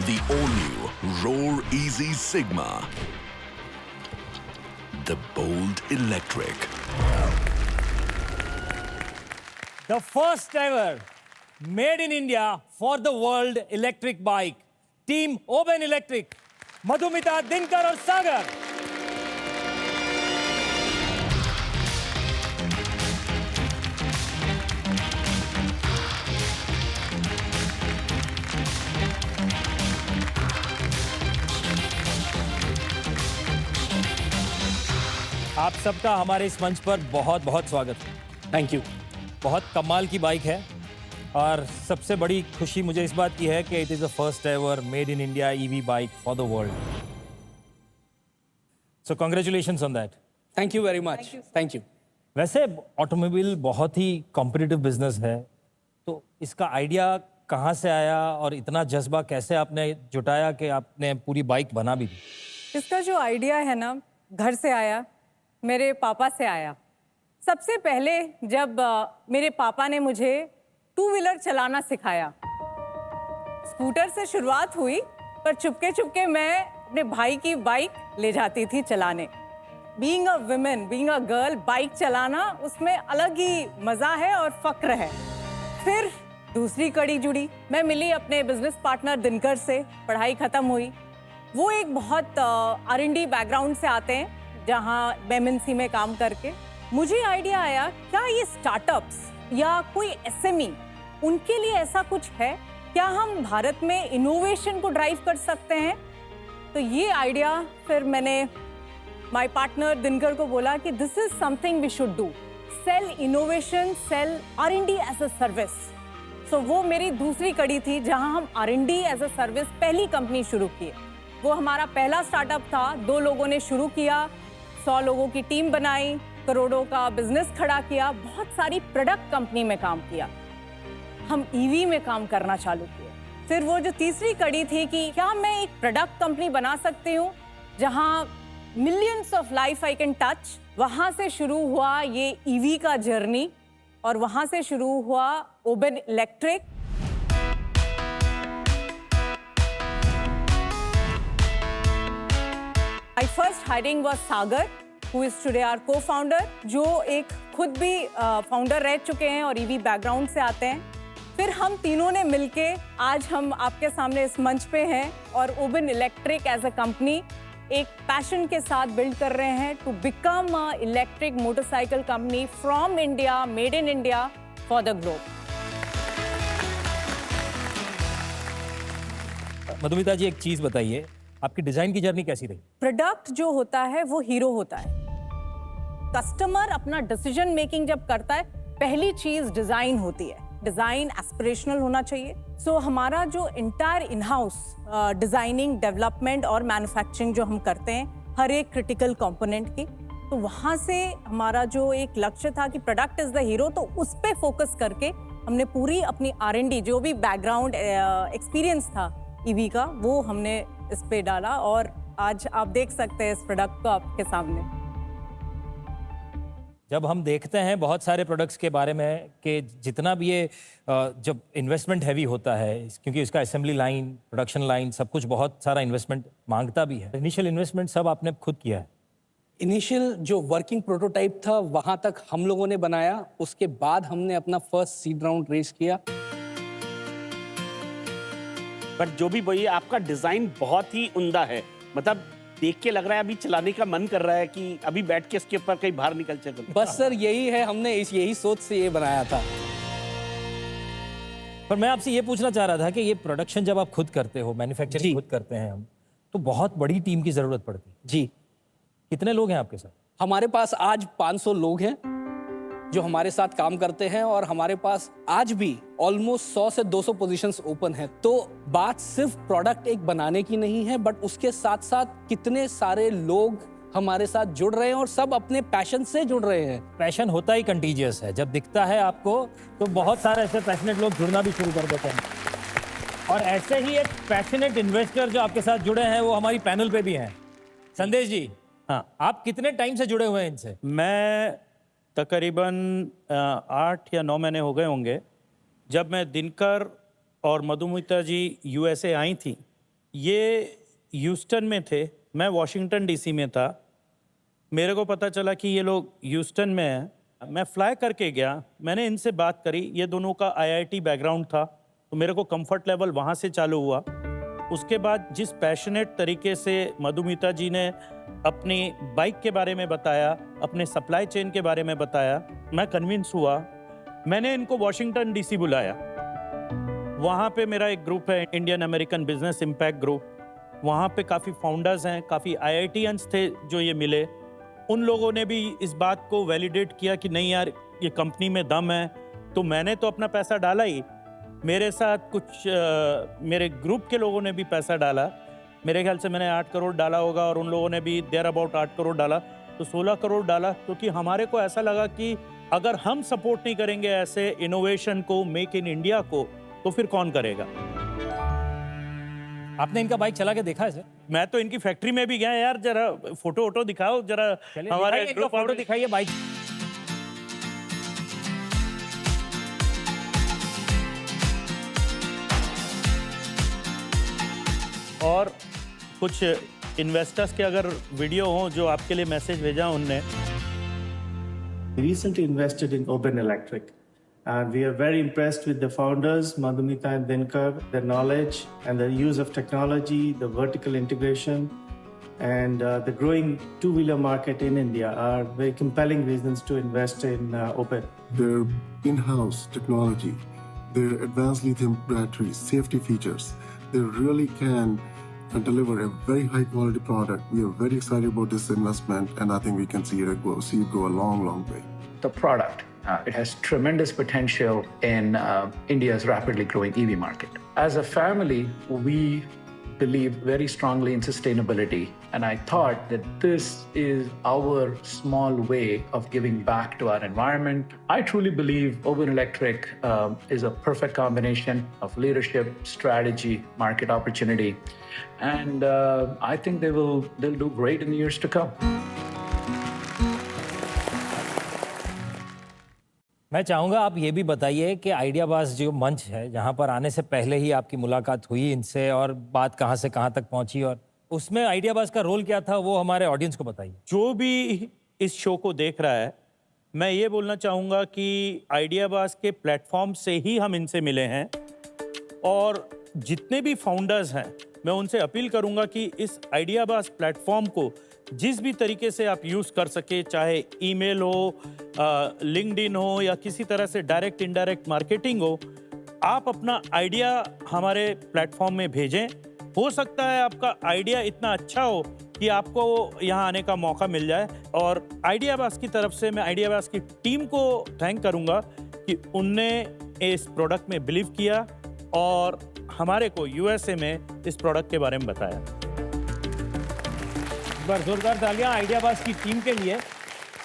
The all-new Roar Easy Sigma. The Bolt Electric. The first ever made in India for the world electric bike, team Oben Electric, Madhumita, Dinkar और सागर। आप सबका हमारे इस मंच पर बहुत बहुत स्वागत है। Thank you. बहुत कमाल की बाइक है और सबसे बड़ी खुशी मुझे इस बात की है कि it is the first ever made in India EV bike for the world. So congratulations on that. Thank you very much. Thank you. वैसे ऑटोमोबाइल बहुत ही कॉम्पिटिटिव बिजनेस है, तो इसका आइडिया कहाँ से आया और इतना जज्बा कैसे आपने जुटाया कि आपने पूरी बाइक बना भी दी? इसका जो आइडिया है ना, घर से आया, मेरे पापा से आया। सबसे पहले जब मेरे पापा ने मुझे टू व्हीलर चलाना सिखाया, स्कूटर से शुरुआत हुई, पर चुपके चुपके मैं अपने भाई की बाइक ले जाती थी चलाने। Being a women, being a girl, bike चलाना उसमें अलग ही मज़ा है और फक्र है। फिर दूसरी कड़ी जुड़ी, मैं मिली अपने बिजनेस पार्टनर दिनकर से, पढ़ाई ख़त्म हुई। वो एक बहुत R&D बैकग्राउंड से आते हैं, जहाँ MNC में काम करके मुझे आइडिया आया, क्या ये स्टार्टअप्स या कोई SME, उनके लिए ऐसा कुछ है क्या? हम भारत में इनोवेशन को ड्राइव कर सकते हैं? तो ये आइडिया फिर मैंने माय पार्टनर दिनकर को बोला कि this is something we should do, sell innovation, sell R&D as a service. सो वो मेरी दूसरी कड़ी थी, जहां हम R&D एज अ सर्विस पहली कंपनी शुरू की। वो हमारा पहला स्टार्टअप था, 2 लोगों ने शुरू किया, 100 लोगों की टीम बनाई, करोड़ों का बिजनेस खड़ा किया, बहुत सारी प्रोडक्ट कंपनी में काम किया, हम EV में काम करना चालू किए। फिर वो जो तीसरी कड़ी थी कि क्या मैं एक प्रोडक्ट कंपनी बना सकती हूँ जहाँ millions of life I can touch. वहाँ से शुरू हुआ ये EV का जर्नी और वहाँ से शुरू हुआ Oben electric. My first hiring was Sagar, who is today our co-founder, जो एक खुद भी फाउंडर रह चुके हैं और EV बैकग्राउंड से आते हैं। फिर हम तीनों ने मिलके आज हम आपके सामने इस मंच पे हैं और Oben electric as a company एक पैशन के साथ बिल्ड कर रहे हैं to become a electric motorcycle company from India, made in India for the globe. Madhumita ji, एक चीज़ बताइए, आपकी डिजाइन की जर्नी कैसी रही? प्रोडक्ट जो होता है वो हीरो होता है। कस्टमर अपना डिसीजन मेकिंग जब करता है, पहली चीज डिजाइन होती है। डिजाइन एस्पिरेशनल होना चाहिए। सो हमारा जो entire in house designing, development और मैन्युफैक्चरिंग जो हम करते हैं हर एक क्रिटिकल कंपोनेंट की, तो वहाँ से हमारा जो एक लक्ष्य था कि प्रोडक्ट इज द हीरो, तो उस पर फोकस करके हमने पूरी अपनी R&D जो भी बैकग्राउंड एक्सपीरियंस था EV का, वो हमने इस पे डाला और आज आप देख सकते हैं इस प्रोडक्ट को आपके सामने। जब हम देखते हैं बहुत सारे प्रोडक्ट्स के बारे में कि जितना भी ये जब इन्वेस्टमेंट हैवी होता है, क्योंकि इसका असेंबली लाइन, प्रोडक्शन लाइन, सब कुछ बहुत सारा इन्वेस्टमेंट मांगता भी है। इनिशियल इन्वेस्टमेंट सब आपने खुद किया है? इनिशियल जो वर्किंग प्रोटोटाइप था वहां तक हम लोगों ने बनाया, उसके बाद हमने अपना फर्स्ट सीड राउंड रेज किया। पर जो भी वही, आपका डिजाइन बहुत ही उम्दा है, मतलब देख के लग रहा है अभी चलाने का मन कर रहा है कि अभी बैठ के इसके ऊपर कहीं बाहर निकल चले। बस सर यही है, हमने यही सोच से ये बनाया था। पर मैं आपसे ये पूछना चाह रहा था कि ये प्रोडक्शन जब आप खुद करते हो, मैन्युफैक्चरिंग खुद करते हैं हम, तो बहुत बड़ी टीम की जरूरत पड़ती है। जी। कितने लोग हैं आपके साथ? हमारे पास आज 500 लोग हैं जो हमारे साथ काम करते हैं और हमारे पास आज भी ऑलमोस्ट 100 से 200 पोजीशंस ओपन है। तो बात सिर्फ प्रोडक्ट एक बनाने की नहीं है, बट उसके साथ साथ कितने सारे लोग हमारे साथ जुड़ रहे हैं और सब अपने पैशन से जुड़ रहे हैं। पैशन होता ही कंटीजियस है, जब दिखता है आपको तो बहुत सारे ऐसे पैशनेट लोग जुड़ना भी शुरू कर देते हैं। और ऐसे ही एक पैशनेट इन्वेस्टर जो आपके साथ जुड़े हैं वो हमारी पैनल पे भी हैं। संदेश जी, हाँ, आप कितने टाइम से जुड़े हुए हैं इनसे? मैं तकरीबन 8 या 9 महीने हो गए होंगे। जब मैं दिनकर और मधुमिता जी USA आई थी, ये ह्यूस्टन में थे, मैं वॉशिंगटन DC में था। मेरे को पता चला कि ये लोग ह्यूस्टन में हैं, मैं फ्लाई करके गया, मैंने इनसे बात करी, ये दोनों का आईआईटी बैकग्राउंड था, तो मेरे को कंफर्ट लेवल वहाँ से चालू हुआ। उसके बाद जिस पैशनेट तरीके से मधुमिता जी ने अपनी बाइक के बारे में बताया, अपने सप्लाई चेन के बारे में बताया, मैं कन्विंस हुआ। मैंने इनको वॉशिंगटन डीसी बुलाया। वहाँ पे मेरा एक ग्रुप है, Indian American business impact group. वहाँ पे काफ़ी फाउंडर्स हैं, काफ़ी आईआईटीएंस थे जो ये मिले। उन लोगों ने भी इस बात को वैलिडेट किया कि नहीं यार, ये कंपनी में दम है। तो मैंने तो अपना पैसा डाला ही, मेरे साथ कुछ मेरे ग्रुप के लोगों ने भी पैसा डाला। मेरे ख्याल से मैंने 8 करोड़ डाला होगा और उन लोगों ने भी देयर अबाउट 8 करोड़ डाला, तो 16 करोड़ डाला। क्योंकि हमारे को ऐसा लगा कि अगर हम सपोर्ट नहीं करेंगे ऐसे इनोवेशन को, मेक इन इंडिया को, तो फिर कौन करेगा। आपने इनका बाइक चला के देखा है सर? मैं तो इनकी फैक्ट्री में भी गया यार, जरा फोटो वोटो दिखाओ जरा। हमारे ग्रुप फोटो दिखाइए बाइक। और कुछ इन्वेस्टर्स के अगर वीडियो हो जो आपके लिए मैसेज भेजा उनने। We recently invested in Open Electric, and we are very impressed with the founders, Madhumita and Dinkar, their knowledge and their use of technology, the vertical integration, and the growing two-wheeler market in India are very compelling reasons to invest in Open. Their in-house technology, their advanced lithium batteries, safety features, they really can deliver a very high-quality product. We are very excited about this investment, and I think we can see it go a long, long way. The product, it has tremendous potential in India's rapidly growing EV market. As a family, we believe very strongly in sustainability, and I thought that this is our small way of giving back to our environment. I truly believe Open Electric is a perfect combination of leadership, strategy, market opportunity, and I think they'll do great in the years to come. मैं चाहूँगा आप ये भी बताइए कि आइडियाबाज जो मंच है, जहाँ पर आने से पहले ही आपकी मुलाकात हुई इनसे और बात कहाँ से कहाँ तक पहुँची, और उसमें आइडियाबाज का रोल क्या था, वो हमारे ऑडियंस को बताइए। जो भी इस शो को देख रहा है, मैं ये बोलना चाहूँगा कि आइडियाबाज के प्लेटफॉर्म से ही हम इनसे मिले हैं, और जितने भी फाउंडर्स हैं मैं उनसे अपील करूँगा कि इस आइडियाबाज प्लेटफॉर्म को जिस भी तरीके से आप यूज़ कर सके, चाहे ईमेल हो, लिंक्डइन हो, या किसी तरह से डायरेक्ट इनडायरेक्ट मार्केटिंग हो, आप अपना आइडिया हमारे प्लेटफॉर्म में भेजें। हो सकता है आपका आइडिया इतना अच्छा हो कि आपको यहाँ आने का मौका मिल जाए। और आइडियाबाज की तरफ से मैं आइडियाबाज की टीम को थैंक करूँगा कि उनने इस प्रोडक्ट में बिलीव किया और हमारे को यूएसए में इस प्रोडक्ट के बारे में बताया। एक बार जोरदार तालियां आइडियाबाज की टीम के लिए।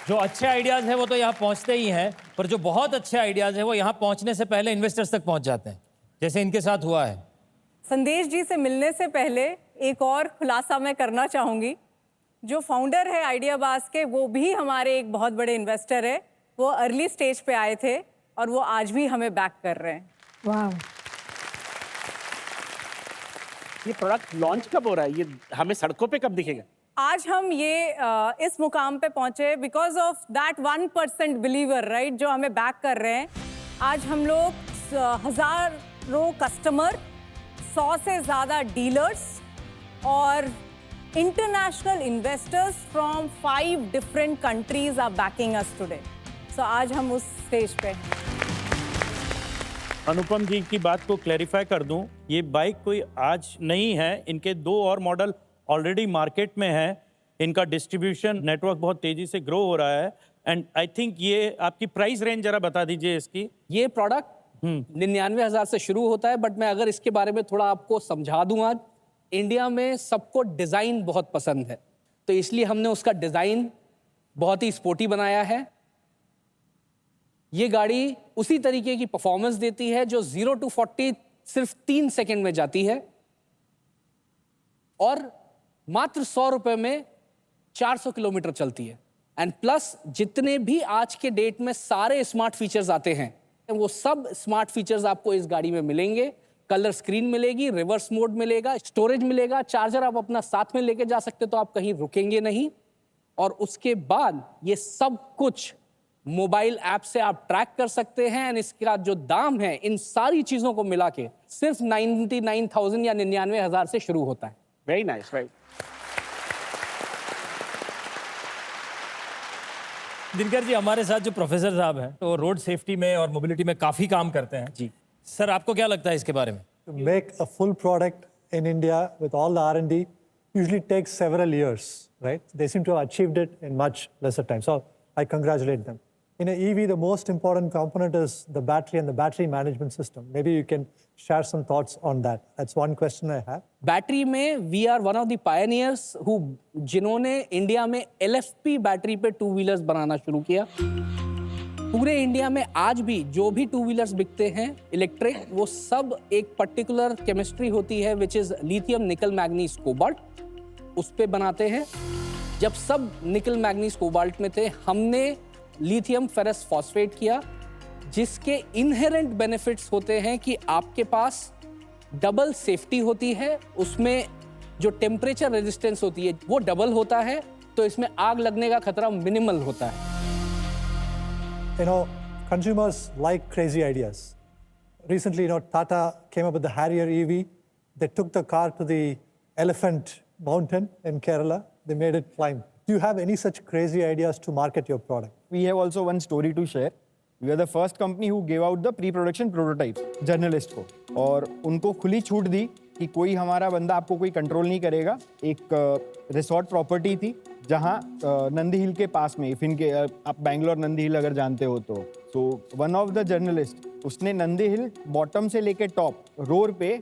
जो अच्छे आइडियाज हैं वो तो यहाँ पहुँचते ही हैं, पर जो बहुत अच्छे आइडियाज हैं वो यहाँ पहुँचने से पहले इन्वेस्टर्स तक पहुँच जाते हैं, जैसे इनके साथ हुआ है। संदेश जी से मिलने से पहले एक और खुलासा मैं करना चाहूँगी। जो फाउंडर है आइडियाबाज के, वो भी हमारे एक बहुत बड़े इन्वेस्टर है। वो अर्ली स्टेज पे आए थे और वो आज भी हमें बैक कर रहे हैं। वाह। ये प्रोडक्ट लॉन्च कब हो रहा है? ये हमें सड़कों पे कब दिखेगा? आज हम ये इस मुकाम पे पहुंचे because of that 1% believer, right, जो हमें बैक कर रहे हैं। आज हम लोग हजारों कस्टमर, 100 से ज़्यादा डीलर्स और international investors from 5 different countries are backing us today. So आज हम उस स्टेज पे हैं। अनुपम जी की बात को क्लैरिफाई कर दूं, ये बाइक कोई आज नहीं है, इनके 2 और मॉडल ऑलरेडी मार्केट में है। इनका डिस्ट्रीब्यूशन नेटवर्क बहुत तेजी से ग्रो हो रहा है। एंड आई थिंक ये आपकी प्राइस रेंज जरा बता दीजिए इसकी। ये प्रोडक्ट 99,000 से शुरू होता है, बट मैं अगर इसके बारे में थोड़ा आपको समझा दूं, आज इंडिया में सबको डिज़ाइन बहुत पसंद है, तो इसलिए हमने उसका डिज़ाइन बहुत ही स्पोर्टी बनाया है। ये गाड़ी उसी तरीके की परफॉर्मेंस देती है जो 0 to 40 सिर्फ 3 सेकंड में जाती है, और मात्र 100 रुपए में 400 किलोमीटर चलती है। एंड प्लस जितने भी आज के डेट में सारे स्मार्ट फीचर्स आते हैं, वो सब स्मार्ट फीचर्स आपको इस गाड़ी में मिलेंगे। कलर स्क्रीन मिलेगी, रिवर्स मोड मिलेगा, स्टोरेज मिलेगा, चार्जर आप अपना साथ में लेके जा सकते, तो आप कहीं रुकेंगे नहीं। और उसके बाद ये सब कुछ मोबाइल ऐप से आप ट्रैक कर सकते हैं एंड इसका जो दाम है इन सारी चीजों को मिला के सिर्फ 99,000 या 99,000 से शुरू होता है। Very nice, right. Dinkar ji, हमारे साथ जो प्रोफेसर साहब हैं तो रोड सेफ्टी में और मोबिलिटी में काफी काम करते हैं जी। सर, आपको क्या लगता है इसके बारे में? To make a full product in India with all the R&D usually takes several years, right? They seem to have achieved it in much lesser time. So I congratulate them. In an EV, the most important component is the battery and the battery management system. Maybe you can share some thoughts on that. That's one question I have. Battery में we are one of the pioneers जिन्होंने India में LFP battery पे two wheelers बनाना शुरू किया। पूरे India में आज भी जो भी टू व्हीलर्स बिकते हैं इलेक्ट्रिक, वो सब एक पर्टिकुलर केमिस्ट्री होती है विच इज लिथियम निकल मैग्नीज कोबाल्ट, उस पे बनाते हैं। जब सब निकल मैग्नीज कोबाल्ट में थे, हमने लिथियम फेरस फॉस्फेट किया, जिसके इनहेरेंट बेनिफिट्स होते हैं कि आपके पास डबल सेफ्टी होती है, उसमें जो टेम्परेचर रेजिस्टेंस होती है वो डबल होता है, तो इसमें आग लगने का खतरा मिनिमल होता है। You know, consumers like crazy ideas. Recently, Tata came up with the Harrier EV. They took the car to the Elephant Mountain in Kerala. They made it climb. Do you have any such crazy ideas to market your product? We have also one story to share. We are the first company who gave out the pre-production prototypes journalist को, और उनको खुली छूट दी कि कोई हमारा बंदा आपको कोई कंट्रोल नहीं करेगा। एक रिसोर्ट प्रॉपर्टी थी जहाँ नंदी हिल के पास में, इनके आप बैंगलोर नंदी हिल अगर जानते हो तो वन ऑफ द जर्नलिस्ट उसने नंदी हिल बॉटम से लेके टॉप रोर पे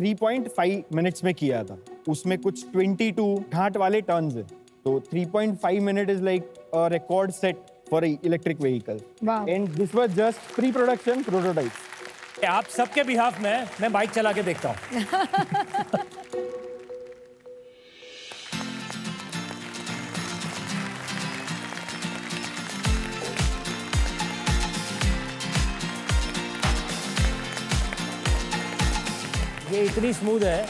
3.5 मिनट्स में किया था। उसमें कुछ 22 घाट वाले टर्न्स है, तो 3.5 minute is like a record set for electric vehicle. And this was just pre production prototype. आप सबके बिहाफ में मैं बाइक चला के देखता हूँ। ये इतनी स्मूथ है,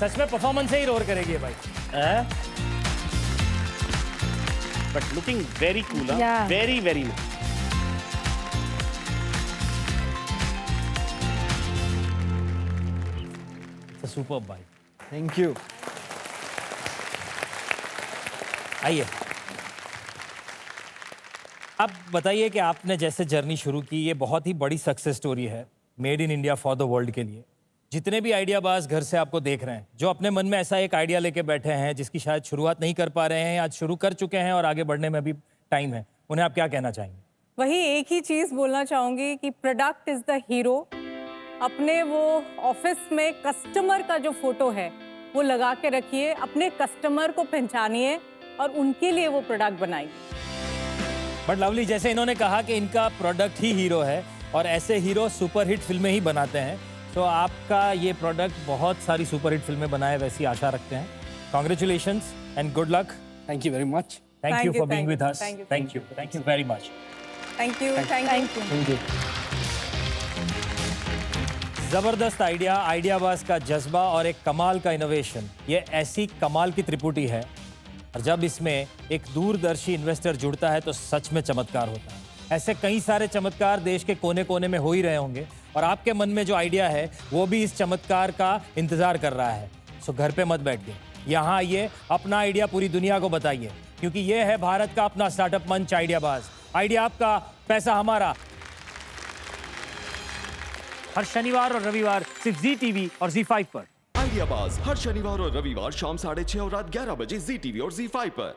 सच में परफॉर्मेंस से ही रोर करेगी ये bike. But looking very cool, very very nice. Superb bike. Thank you. आइए, अब बताइए कि आपने जैसे जर्नी शुरू की, ये बहुत ही बड़ी सक्सेस स्टोरी है made in India for the world के लिए। जितने भी आइडियाबाज घर से आपको देख रहे हैं, जो अपने मन में ऐसा एक आइडिया लेके बैठे हैं जिसकी शायद शुरुआत नहीं कर पा रहे हैं, आज शुरू कर चुके हैं और आगे बढ़ने में भी टाइम है, उन्हें आप क्या कहना चाहेंगे? वही एक ही चीज़ बोलना चाहूँगी कि प्रोडक्ट इज़ द हीरो। अपने वो ऑफिस में कस्टमर का जो फोटो है वो लगा के रखिए, अपने कस्टमर को पहचानिए और उनके लिए वो प्रोडक्ट बनाइए। बट लवली, जैसे इन्होंने कहा कि इनका प्रोडक्ट ही हीरो है और ऐसे हीरो सुपरहिट फिल्में ही बनाते हैं, तो आपका ये प्रोडक्ट बहुत सारी सुपरहिट फिल्में बनाए वैसी आशा रखते हैं। Congratulations and good luck. Thank you very much. Thank you for being with us. Thank you very much. Thank you. जबरदस्त आइडिया, आइडियाबाज का जज्बा और एक कमाल का इनोवेशन, ये ऐसी कमाल की त्रिपुटी है, और जब इसमें एक दूरदर्शी इन्वेस्टर जुड़ता है तो सच में चमत्कार होता है। ऐसे कई सारे चमत्कार देश के कोने कोने में हो ही रहे होंगे, और आपके मन में जो आइडिया है वो भी इस चमत्कार का इंतजार कर रहा है। सो घर पे मत बैठिए, यहाँ आइए, अपना आइडिया पूरी दुनिया को बताइए, क्योंकि ये है भारत का अपना स्टार्टअप मंच आइडियाबाज। आइडिया आपका, पैसा हमारा। हर शनिवार और रविवार सिर्फ ZTV और ZEE5 पर। आइडियाबाज हर शनिवार और रविवार शाम 6:30 और रात 11 बजे ZTV और ZEE5 पर।